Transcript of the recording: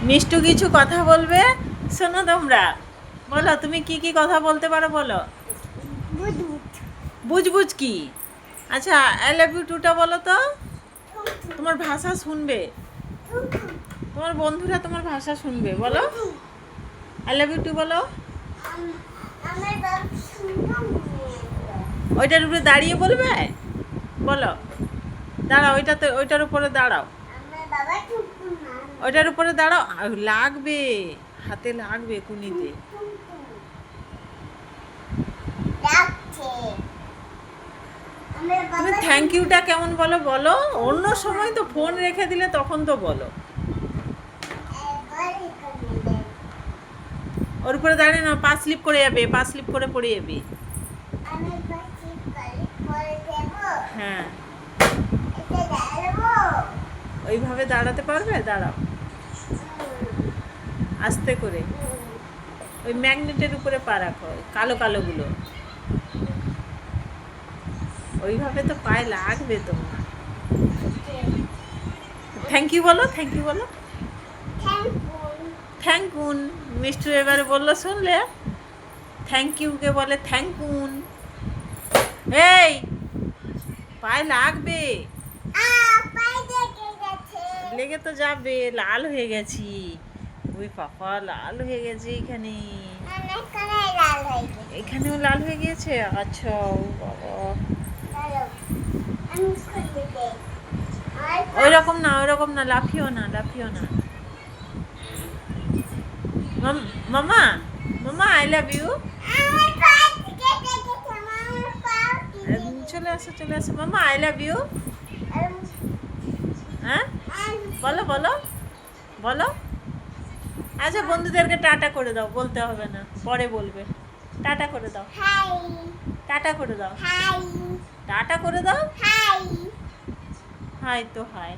মিষ্টু কিছু কথা বলবে, শোনো তোমরা। বলো তুমি কি কি কথা বলতে পারো বলো। বুঝ বুঝ কি? আচ্ছা, আই লাভ ইউ টুটা বলো তো। তোমার ভাষা শুনবে, তোমার বন্ধুরা তোমার ভাষা শুনবে। বলো আই লাভ ইউ টু বলো। ওইটার উপরে দাঁড়িয়ে বলবে। বলো, দাঁড়াও, ওইটাতে, ওইটার উপরে দাঁড়াও, ওইটার উপরে দাঁড়াও। লাগবে, হাতে লাগবে কুনিতে। তুমি থ্যাংক ইউটা কেমন বলো বলো। অন্য সময় তো ফোন রেখে দিলে তখন তো বলো। ওর উপরে দাঁড়িয়ে না, পা স্লিপ করে যাবে, পা স্লিপ করে পড়ে যাবে। হ্যাঁ, ওইভাবে দাঁড়াতে পারবে? দাঁড়াও আস্তে করে, ওই ম্যাগনেটের উপরে পা রাখো, কালো কালোগুলো। ওইভাবে তো পায়ে লাগবে তোমার। থ্যাংক ইউ বলো, থ্যাংক ইউ বলো। থ্যাংকুন। মিষ্টু এবারে বললো, শুনলে? থ্যাংক ইউকে বলে থ্যাংকুন। এই, পায়ে লাগবে। লেগে তো যাবে, লাল হয়ে গেছি। ওই পাপা, লাল হয়ে গেছে এখানে। এখানেও লাল হয়ে গিয়েছে। আচ্ছা, ও বাবা। ওই রকম না, ওই রকম না, লাফিও না, লাফিও না। মামা, মামা আই লাভ ইউ। চলে আসো, চলে আসো। মামা আই লাভ ইউ। হ্যাঁ, বলো বলো বলো। আচ্ছা, বন্ধুদেরকে টাটা করে দাও, বলতে হবে না, পরে বলবে। টাটা করে দাও, টাটা করে দাও, টাটা করে দাও। হাই তো হাই।